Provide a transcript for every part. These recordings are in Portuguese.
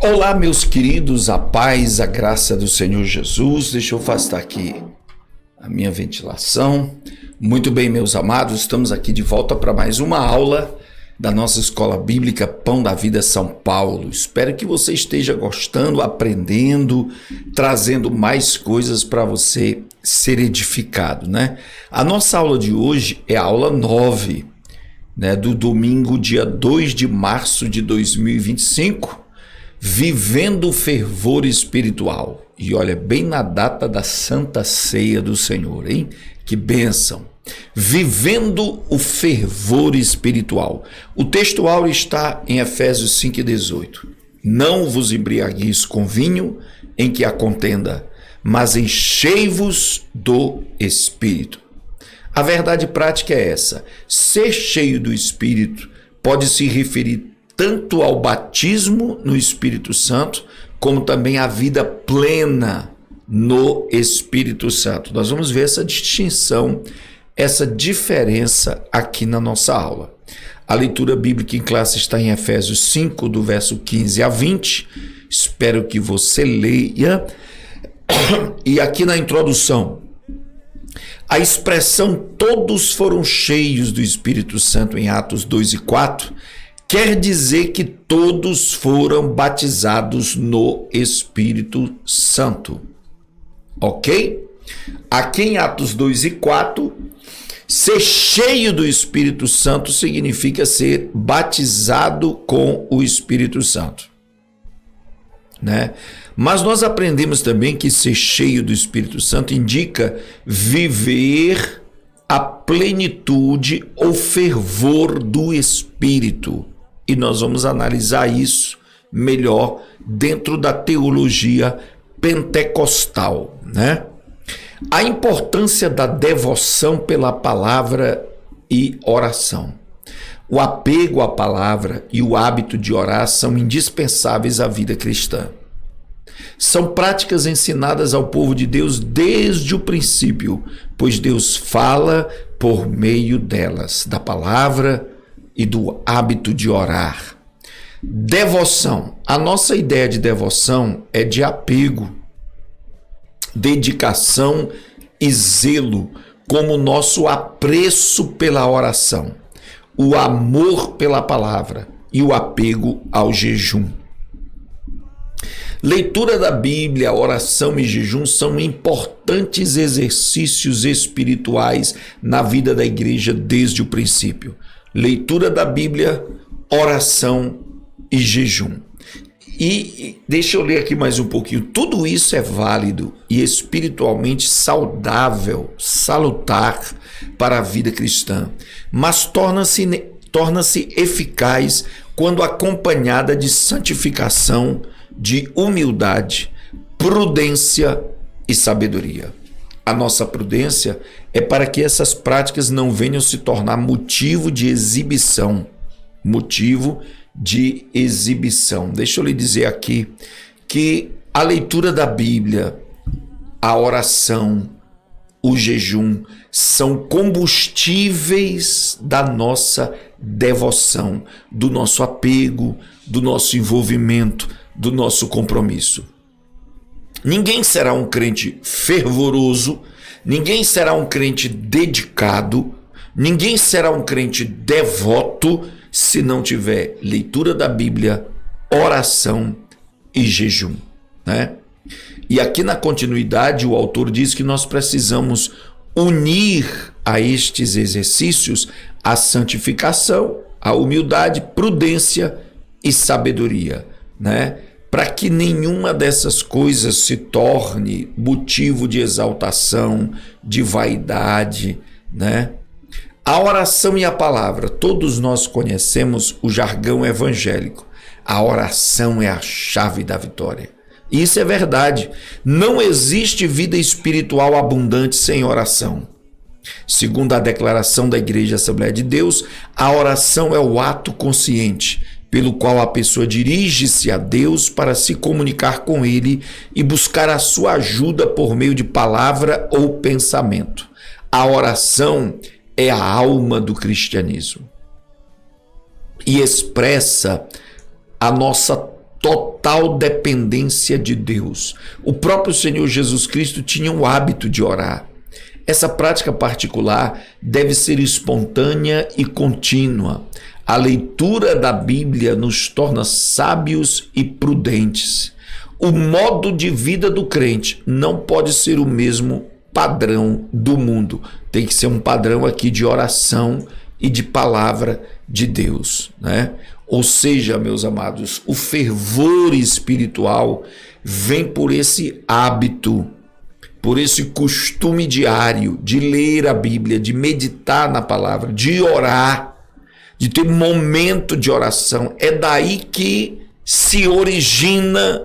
Olá, meus queridos, a paz, a graça do Senhor Jesus. Deixa eu afastar aqui a minha ventilação. Muito bem, meus amados, estamos aqui de volta para mais uma aula da nossa Escola Bíblica Pão da Vida São Paulo. Espero que você esteja gostando, aprendendo, trazendo mais coisas para você ser edificado, né? A nossa aula de hoje é a aula 9, né, do domingo, dia 2 de março de 2025, vivendo o fervor espiritual. E olha, bem na data da Santa Ceia do Senhor, hein? Que bênção! Vivendo o fervor espiritual. O texto áureo está em Efésios 5,18. Não vos embriagueis com vinho em que há contenda, mas enchei-vos do Espírito. A verdade prática é essa: ser cheio do Espírito pode se referir tanto ao batismo no Espírito Santo, como também à vida plena no Espírito Santo. Nós vamos ver essa distinção, essa diferença aqui na nossa aula. A leitura bíblica em classe está em Efésios 5, do verso 15 a 20. Espero que você leia. E aqui na introdução, a expressão todos foram cheios do Espírito Santo em Atos 2 e 4 quer dizer que todos foram batizados no Espírito Santo. Ok? Aqui em Atos 2 e 4, ser cheio do Espírito Santo significa ser batizado com o Espírito Santo, né? Mas nós aprendemos também que ser cheio do Espírito Santo indica viver a plenitude ou fervor do Espírito. E nós vamos analisar isso melhor dentro da teologia pentecostal, né? A importância da devoção pela palavra e oração. O apego à palavra e o hábito de orar são indispensáveis à vida cristã. São práticas ensinadas ao povo de Deus desde o princípio, pois Deus fala por meio delas, da palavra e do hábito de orar. Devoção. A nossa ideia de devoção é de apego, dedicação e zelo, como o nosso apreço pela oração, o amor pela palavra e o apego ao jejum. Leitura da Bíblia, oração e jejum são importantes exercícios espirituais na vida da igreja desde o princípio. Leitura da Bíblia, oração e jejum. E deixa eu ler aqui mais um pouquinho. Tudo isso é válido e espiritualmente saudável, salutar para a vida cristã, mas torna-se eficaz quando acompanhada de santificação, de humildade, prudência e sabedoria. A nossa prudência é para que essas práticas não venham se tornar motivo de exibição. Deixa eu lhe dizer aqui que a leitura da Bíblia, a oração, o jejum são combustíveis da nossa devoção, do nosso apego, do nosso envolvimento, do nosso compromisso. Ninguém será um crente fervoroso, ninguém será um crente dedicado, ninguém será um crente devoto se não tiver leitura da Bíblia, oração e jejum, né? E aqui na continuidade o autor diz que nós precisamos unir a estes exercícios a santificação, a humildade, prudência e sabedoria, né? Para que nenhuma dessas coisas se torne motivo de exaltação, de vaidade, né? A oração e a palavra, todos nós conhecemos o jargão evangélico. A oração é a chave da vitória. Isso é verdade. Não existe vida espiritual abundante sem oração. Segundo a declaração da Igreja Assembleia de Deus, a oração é o ato consciente pelo qual a pessoa dirige-se a Deus para se comunicar com Ele e buscar a sua ajuda por meio de palavra ou pensamento. A oração é a alma do cristianismo e expressa a nossa total dependência de Deus. O próprio Senhor Jesus Cristo tinha o hábito de orar. Essa prática particular deve ser espontânea e contínua. A leitura da Bíblia nos torna sábios e prudentes. O modo de vida do crente não pode ser o mesmo padrão do mundo. Tem que ser um padrão aqui de oração e de palavra de Deus, né? Ou seja, meus amados, o fervor espiritual vem por esse hábito, por esse costume diário de ler a Bíblia, de meditar na palavra, de orar, de ter um momento de oração. É daí que se origina,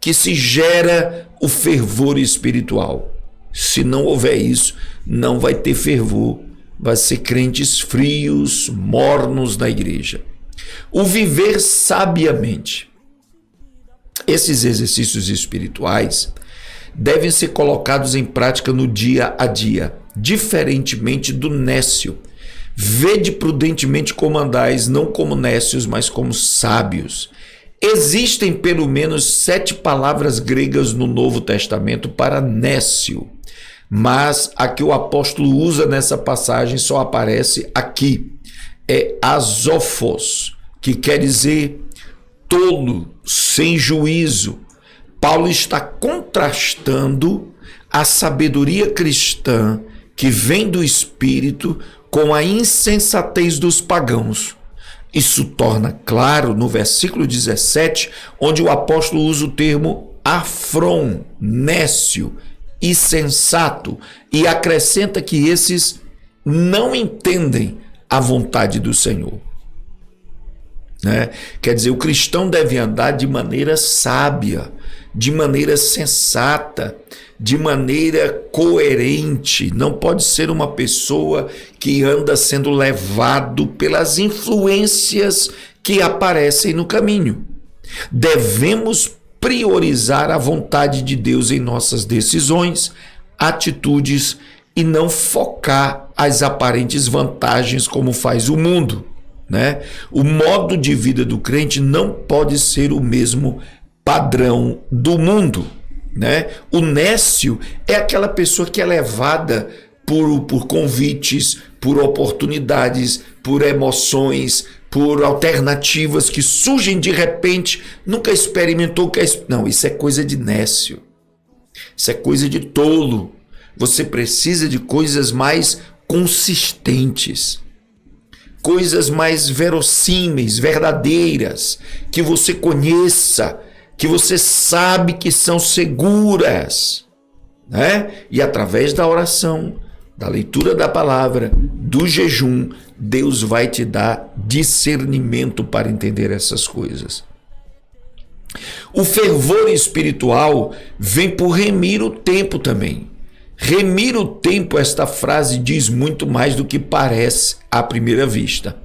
que se gera o fervor espiritual. Se não houver isso, não vai ter fervor, vai ser crentes frios, mornos na igreja. O viver sabiamente. Esses exercícios espirituais devem ser colocados em prática no dia a dia, diferentemente do nécio. Vede prudentemente como andais, não como nécios, mas como sábios. Existem pelo menos 7 palavras gregas no Novo Testamento para nécio, mas a que o apóstolo usa nessa passagem só aparece aqui. É azófos, que quer dizer tolo, sem juízo. Paulo está contrastando a sabedoria cristã que vem do Espírito com a insensatez dos pagãos. Isso torna claro no versículo 17, onde o apóstolo usa o termo afron, nécio, insensato, e acrescenta que esses não entendem a vontade do Senhor. Né? Quer dizer, o cristão deve andar de maneira sábia, de maneira sensata, de maneira coerente. Não pode ser uma pessoa que anda sendo levado pelas influências que aparecem no caminho. Devemos priorizar a vontade de Deus em nossas decisões, atitudes e não focar as aparentes vantagens como faz o mundo, né? O modo de vida do crente não pode ser o mesmo padrão do mundo, né? O nécio é aquela pessoa que é levada por convites, por oportunidades, por emoções, por alternativas que surgem de repente, nunca experimentou. Não, isso é coisa de nécio, isso é coisa de tolo. Você precisa de coisas mais consistentes, coisas mais verossímeis, verdadeiras, que você conheça, que você sabe que são seguras, né? E através da oração, da leitura da palavra, do jejum, Deus vai te dar discernimento para entender essas coisas. O fervor espiritual vem por remir o tempo também. Remir o tempo, esta frase diz muito mais do que parece à primeira vista.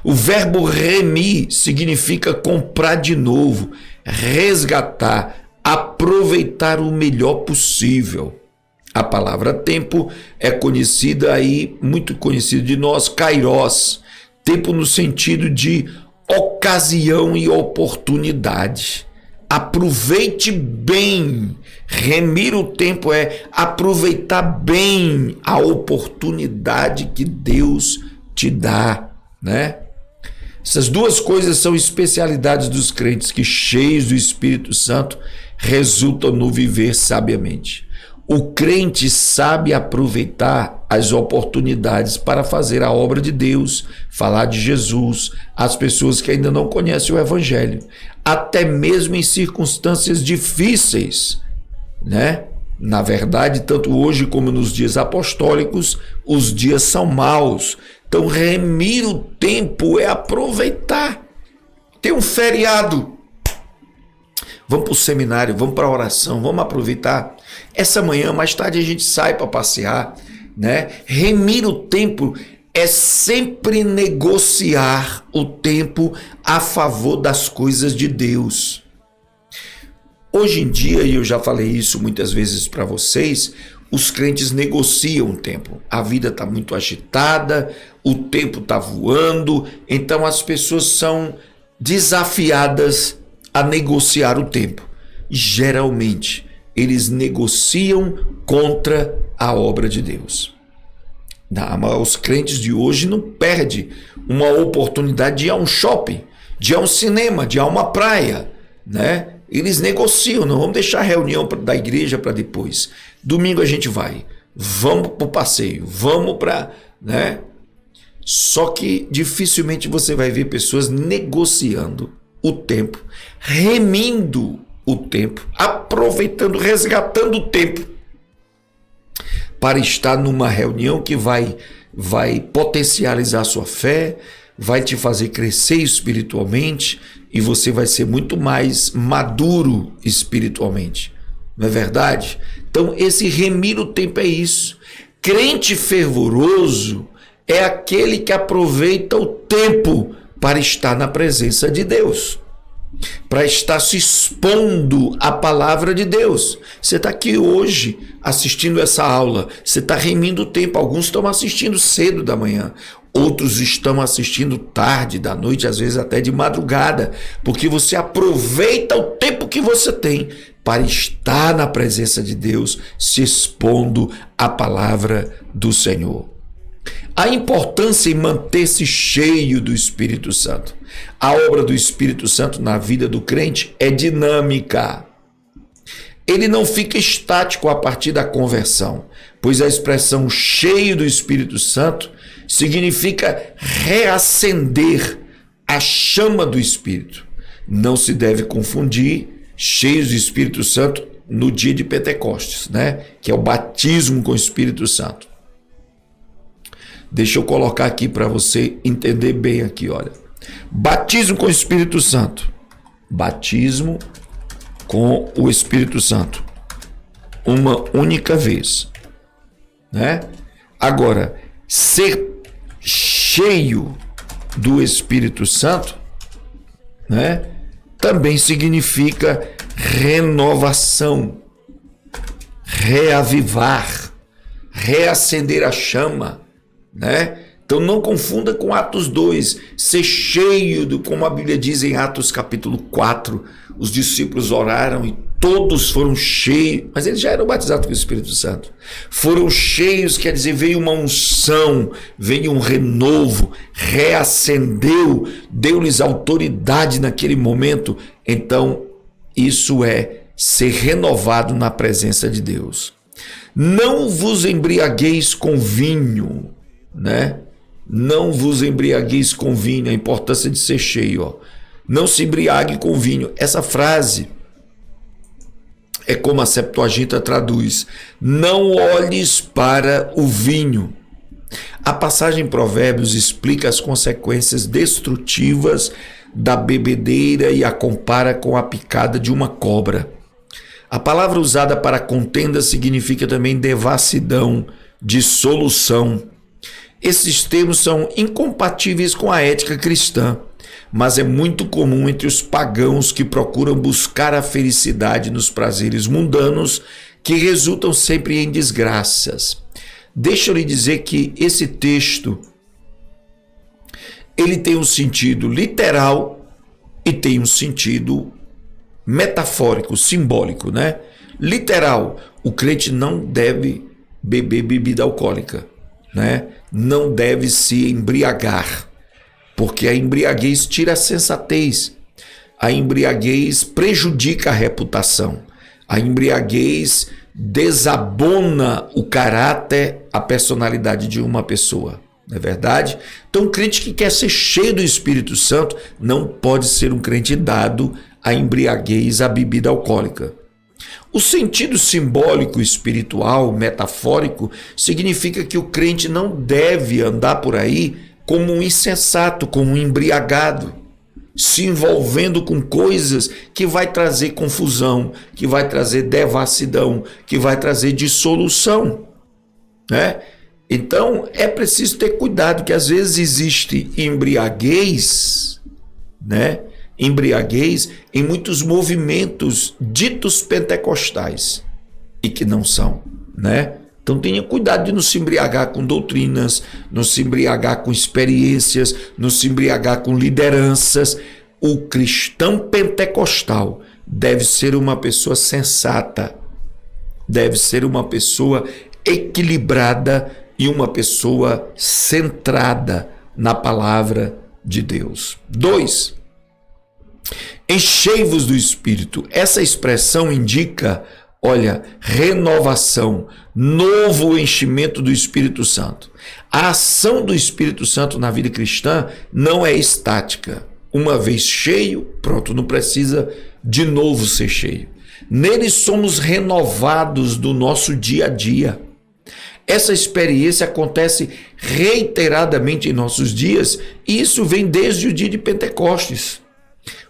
O verbo remir significa comprar de novo, resgatar, aproveitar o melhor possível. A palavra tempo é conhecida aí, muito conhecida de nós, kairos, tempo no sentido de ocasião e oportunidade. Aproveite bem. Remir o tempo é aproveitar bem a oportunidade que Deus te dá, né? Essas duas coisas são especialidades dos crentes que, cheios do Espírito Santo, resultam no viver sabiamente. O crente sabe aproveitar as oportunidades para fazer a obra de Deus, falar de Jesus às pessoas que ainda não conhecem o Evangelho, até mesmo em circunstâncias difíceis, né? Na verdade, tanto hoje como nos dias apostólicos, os dias são maus. Então, remir o tempo é aproveitar. Tem um feriado. Vamos para o seminário, vamos para a oração, vamos aproveitar. Essa manhã, mais tarde, a gente sai para passear, né? Remir o tempo é sempre negociar o tempo a favor das coisas de Deus. Hoje em dia, e eu já falei isso muitas vezes para vocês, os crentes negociam o tempo. A vida está muito agitada, o tempo está voando, então as pessoas são desafiadas a negociar o tempo. Geralmente, eles negociam contra a obra de Deus. Os crentes de hoje não perdem uma oportunidade de ir a um shopping, de ir a um cinema, de ir a uma praia, né? Eles negociam, não vamos deixar a reunião da igreja para depois. Domingo a gente vai, vamos para o passeio, vamos para, né? Só que dificilmente você vai ver pessoas negociando o tempo, remindo o tempo, aproveitando, resgatando o tempo para estar numa reunião que vai potencializar a sua fé, vai te fazer crescer espiritualmente e você vai ser muito mais maduro espiritualmente. Não é verdade? Então, esse remir o tempo é isso. Crente fervoroso é aquele que aproveita o tempo para estar na presença de Deus, para estar se expondo à palavra de Deus. Você está aqui hoje assistindo essa aula, você está remindo o tempo. Alguns estão assistindo cedo da manhã, outros estão assistindo tarde da noite, às vezes até de madrugada, porque você aproveita o tempo que você tem para estar na presença de Deus, se expondo à palavra do Senhor. A importância em manter-se cheio do Espírito Santo. A obra do Espírito Santo na vida do crente é dinâmica. Ele não fica estático a partir da conversão, pois a expressão cheio do Espírito Santo significa reacender a chama do Espírito. Não se deve confundir cheios do Espírito Santo no dia de Pentecostes, né? Que é o batismo com o Espírito Santo. Deixa eu colocar aqui para você entender bem aqui, olha. Batismo com o Espírito Santo. Batismo com o Espírito Santo. Uma única vez, né? Agora, ser cheio do Espírito Santo, né? Também significa renovação, reavivar, reacender a chama, né? Então não confunda com Atos 2, ser cheio do, como a Bíblia diz em Atos capítulo 4, os discípulos oraram e todos foram cheios, mas eles já eram batizados com o Espírito Santo. Foram cheios, quer dizer, veio uma unção, veio um renovo, reacendeu, deu-lhes autoridade naquele momento. Então isso é ser renovado na presença de Deus. Não vos embriagueis com vinho, né? Não vos embriagueis com vinho, a importância de ser cheio, ó. Não se embriague com vinho. Essa frase é como a Septuaginta traduz: não olhes para o vinho. A passagem em Provérbios explica as consequências destrutivas da bebedeira e a compara com a picada de uma cobra. A palavra usada para contenda significa também devassidão, dissolução. Esses termos são incompatíveis com a ética cristã, mas é muito comum entre os pagãos que procuram buscar a felicidade nos prazeres mundanos que resultam sempre em desgraças. Deixa eu lhe dizer que esse texto ele tem um sentido literal e tem um sentido metafórico, simbólico, né? Literal, o crente não deve beber bebida alcoólica, né? Não deve se embriagar, porque a embriaguez tira a sensatez, a embriaguez prejudica a reputação, a embriaguez desabona o caráter, a personalidade de uma pessoa, não é verdade? Então, um crente que quer ser cheio do Espírito Santo não pode ser um crente dado à embriaguez, à bebida alcoólica. O sentido simbólico, espiritual, metafórico, significa que o crente não deve andar por aí como um insensato, como um embriagado, se envolvendo com coisas que vai trazer confusão, que vai trazer devassidão, que vai trazer dissolução, né? Então é preciso ter cuidado, que às vezes existe embriaguez, né? Embriaguez em muitos movimentos ditos pentecostais e que não são, né? Então tenha cuidado de não se embriagar com doutrinas, não se embriagar com experiências, não se embriagar com lideranças. o cristão pentecostal deve ser uma pessoa sensata, deve ser uma pessoa equilibrada e uma pessoa centrada na palavra de Deus. 2. Enchei-vos do Espírito. Essa expressão indica, renovação, novo enchimento do Espírito Santo. A ação do Espírito Santo na vida cristã não é estática. Uma vez cheio, pronto, não precisa de novo ser cheio. Nele somos renovados do nosso dia a dia. Essa experiência acontece reiteradamente em nossos dias e isso vem desde o dia de Pentecostes.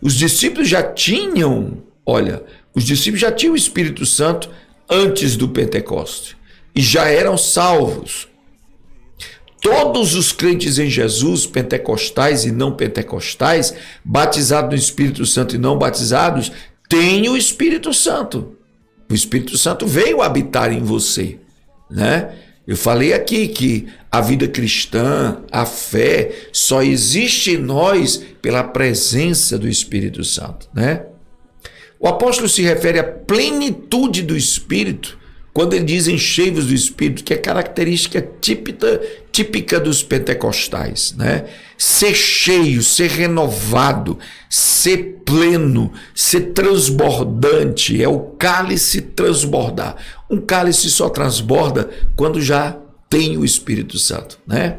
Os discípulos já tinham o Espírito Santo antes do Pentecostes e já eram salvos. Todos os crentes em Jesus, pentecostais e não pentecostais, batizados no Espírito Santo e não batizados, têm o Espírito Santo. O Espírito Santo veio habitar em você, né? Eu falei aqui que a vida cristã, a fé, só existe em nós pela presença do Espírito Santo, né? O apóstolo se refere à plenitude do Espírito quando ele diz enchei-vos do Espírito, que é característica típica dos pentecostais, né? Ser cheio, ser renovado, ser pleno, ser transbordante, é o cálice transbordar. Um cálice só transborda quando já tem o Espírito Santo, né?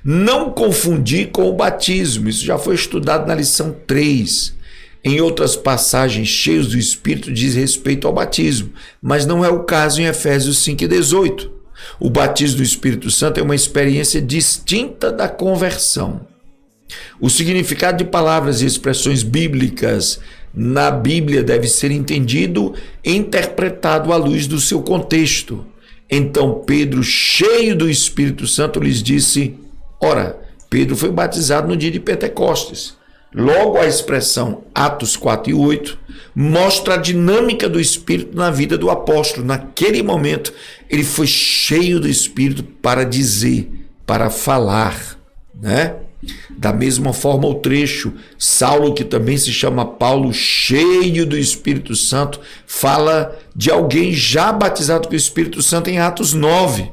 Não confundir com o batismo, isso já foi estudado na lição 3. Em outras passagens, cheios do Espírito diz respeito ao batismo, mas não é o caso em Efésios 5,18. O batismo do Espírito Santo é uma experiência distinta da conversão. O significado de palavras e expressões bíblicas na Bíblia deve ser entendido e interpretado à luz do seu contexto. Então Pedro, cheio do Espírito Santo, lhes disse, Pedro foi batizado no dia de Pentecostes. Logo, a expressão Atos 4:8 mostra a dinâmica do Espírito na vida do apóstolo. Naquele momento, ele foi cheio do Espírito para dizer, para falar, né? Da mesma forma, o trecho, Saulo, que também se chama Paulo, cheio do Espírito Santo, fala de alguém já batizado com o Espírito Santo em Atos 9,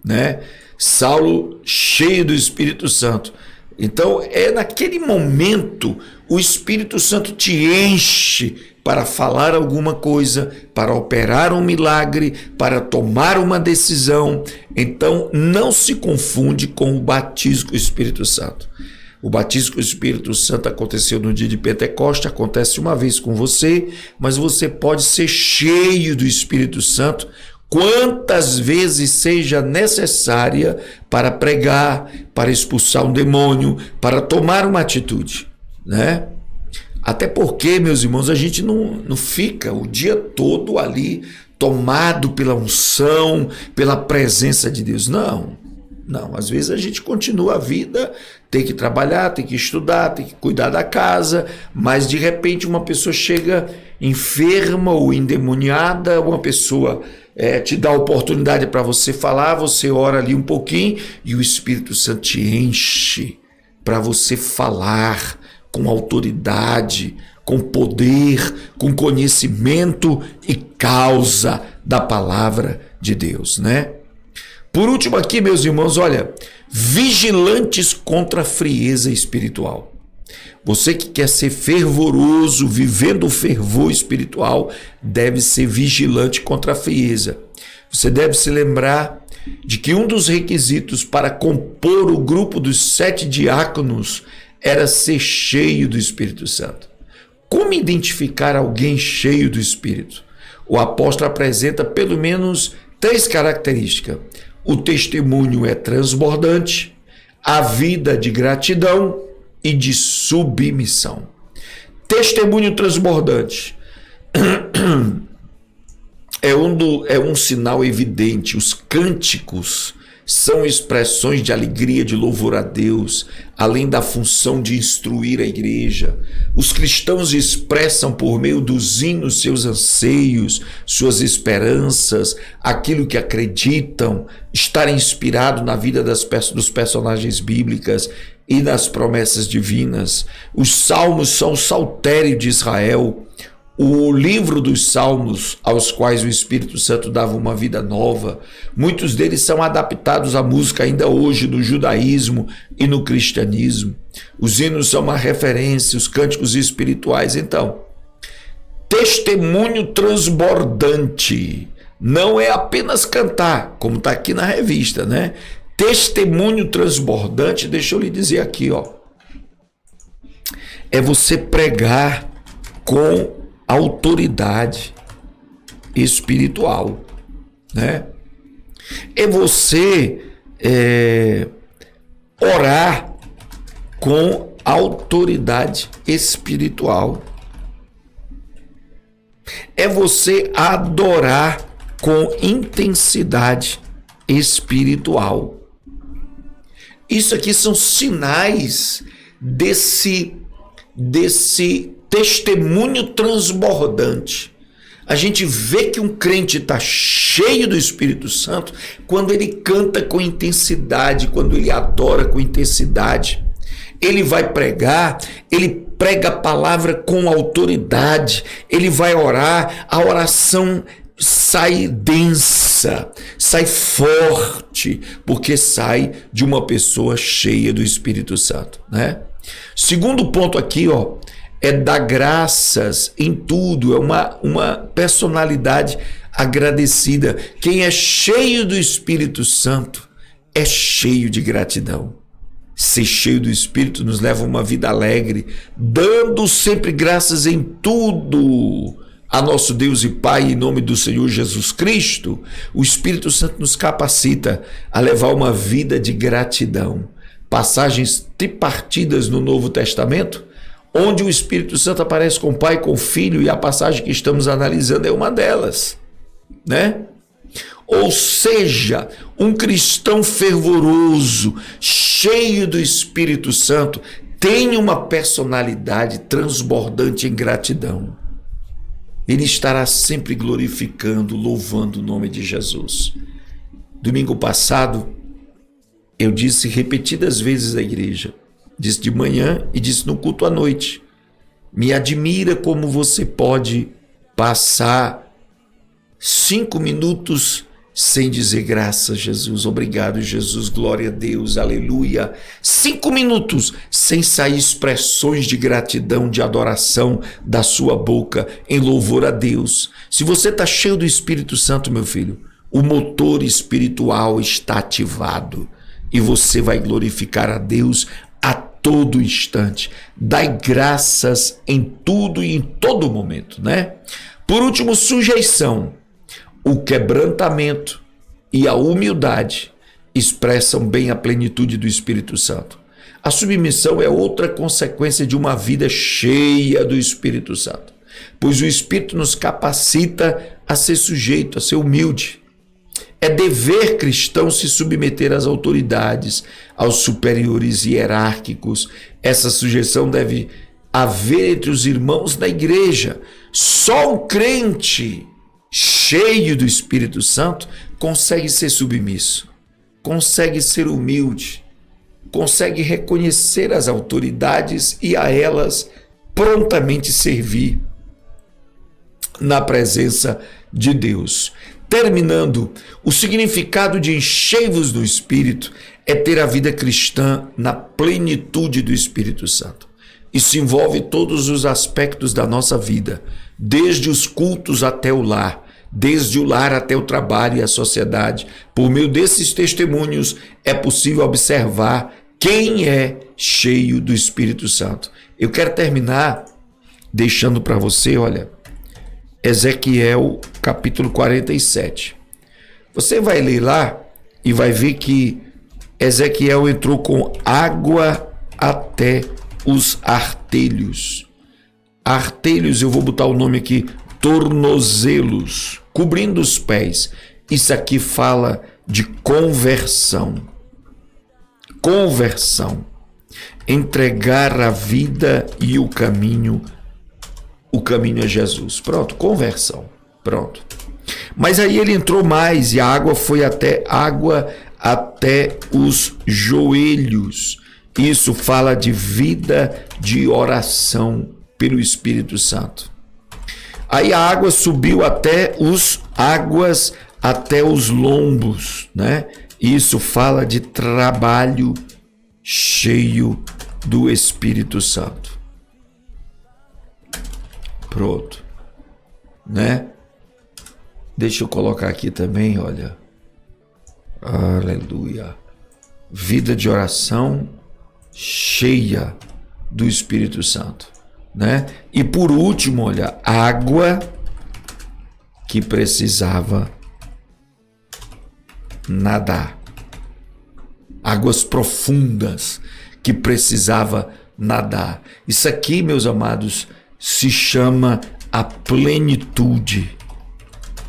né? Saulo, cheio do Espírito Santo. Então, naquele momento, o Espírito Santo te enche para falar alguma coisa, para operar um milagre, para tomar uma decisão. Então, não se confunde com o batismo com o Espírito Santo. O batismo com o Espírito Santo aconteceu no dia de Pentecostes, acontece uma vez com você, mas você pode ser cheio do Espírito Santo quantas vezes seja necessária para pregar, para expulsar um demônio, para tomar uma atitude, né? Até porque, meus irmãos, a gente não fica o dia todo ali tomado pela unção, pela presença de Deus. Não, às vezes a gente continua a vida, tem que trabalhar, tem que estudar, tem que cuidar da casa, mas de repente uma pessoa chega enferma ou endemoniada, uma pessoa te dá a oportunidade para você falar, você ora ali um pouquinho e o Espírito Santo te enche para você falar com autoridade, com poder, com conhecimento e causa da palavra de Deus, né? Por último aqui, meus irmãos, vigilantes contra a frieza espiritual. Você que quer ser fervoroso, vivendo o fervor espiritual, deve ser vigilante contra a frieza. Você deve se lembrar de que um dos requisitos para compor o grupo dos 7 diáconos era ser cheio do Espírito Santo. Como identificar alguém cheio do Espírito? O apóstolo apresenta pelo menos 3 características. O testemunho é transbordante, a vida de gratidão e de submissão. Testemunho transbordante é um sinal evidente. Os cânticos são expressões de alegria, de louvor a Deus, além da função de instruir a igreja. Os cristãos expressam por meio dos hinos seus anseios, suas esperanças, aquilo que acreditam, estar inspirado na vida dos personagens bíblicas e nas promessas divinas. Os salmos são o saltério de Israel, o livro dos salmos aos quais o Espírito Santo dava uma vida nova. Muitos deles são adaptados à música ainda hoje no judaísmo e no cristianismo. Os hinos são uma referência, os cânticos espirituais. Então, testemunho transbordante não é apenas cantar, como está aqui na revista, né? Testemunho transbordante, deixa eu lhe dizer aqui, ó, é você pregar com autoridade espiritual, né? É você orar com autoridade espiritual. É você adorar com intensidade espiritual. Isso aqui são sinais desse testemunho transbordante. A gente vê que um crente está cheio do Espírito Santo quando ele canta com intensidade, quando ele adora com intensidade. Ele vai pregar, ele prega a palavra com autoridade, ele vai orar, a oração sai densa, sai forte, porque sai de uma pessoa cheia do Espírito Santo, né? Segundo ponto aqui, ó, é dar graças em tudo, é uma personalidade agradecida. Quem é cheio do Espírito Santo é cheio de gratidão. Ser cheio do Espírito nos leva a uma vida alegre, dando sempre graças em tudo a nosso Deus e Pai, em nome do Senhor Jesus Cristo. O Espírito Santo nos capacita a levar uma vida de gratidão. Passagens tripartidas no Novo Testamento, onde o Espírito Santo aparece com o Pai, com o Filho, e a passagem que estamos analisando é uma delas, né? Ou seja, um cristão fervoroso, cheio do Espírito Santo, tem uma personalidade transbordante em gratidão. Ele estará sempre glorificando, louvando o nome de Jesus. Domingo passado, eu disse repetidas vezes à igreja, disse de manhã e disse no culto à noite, me admira como você pode passar 5 minutos sem dizer graças a Jesus, obrigado Jesus, glória a Deus, aleluia. 5 minutos sem sair expressões de gratidão, de adoração da sua boca em louvor a Deus. Se você está cheio do Espírito Santo, meu filho, o motor espiritual está ativado e você vai glorificar a Deus a todo instante. Dai graças em tudo e em todo momento, né? Por último, sujeição. O quebrantamento e a humildade expressam bem a plenitude do Espírito Santo. A submissão é outra consequência de uma vida cheia do Espírito Santo, pois o Espírito nos capacita a ser sujeito, a ser humilde. É dever cristão se submeter às autoridades, aos superiores hierárquicos. Essa sujeição deve haver entre os irmãos da igreja. Só um crente cheio do Espírito Santo consegue ser submisso, consegue ser humilde, consegue reconhecer as autoridades e a elas prontamente servir na presença de Deus. Terminando, o significado de enchei-vos do Espírito é ter a vida cristã na plenitude do Espírito Santo. Isso envolve todos os aspectos da nossa vida, desde os cultos até o lar, desde o lar até o trabalho e a sociedade. Por meio desses testemunhos é possível observar quem é cheio do Espírito Santo. Eu quero terminar deixando para você, olha, Ezequiel capítulo 47. Você vai ler lá e vai ver que Ezequiel entrou com água até os artelhos. Artelhos, eu vou botar o nome aqui, tornozelos, cobrindo os pés. Isso aqui fala de conversão. Conversão. Entregar a vida e o caminho a Jesus. Pronto, conversão. Pronto. Mas aí ele entrou mais e a água foi até os joelhos. Isso fala de vida de oração pelo Espírito Santo. Aí a água subiu até os lombos, né? Isso fala de trabalho cheio do Espírito Santo. Pronto, né? Deixa eu colocar aqui também, olha. Aleluia. Vida de oração cheia do Espírito Santo, né? E por último, olha, água que precisava nadar. Águas profundas que precisava nadar. Isso aqui, meus amados, se chama a plenitude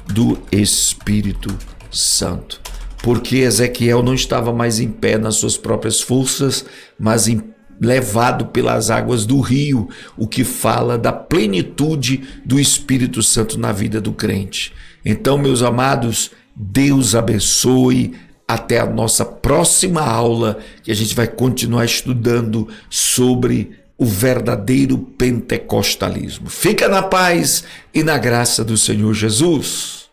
do Espírito Santo. Porque Ezequiel não estava mais em pé nas suas próprias forças, mas levado pelas águas do rio, o que fala da plenitude do Espírito Santo na vida do crente. Então, meus amados, Deus abençoe. Até a nossa próxima aula, que a gente vai continuar estudando sobre o verdadeiro pentecostalismo. Fica na paz e na graça do Senhor Jesus.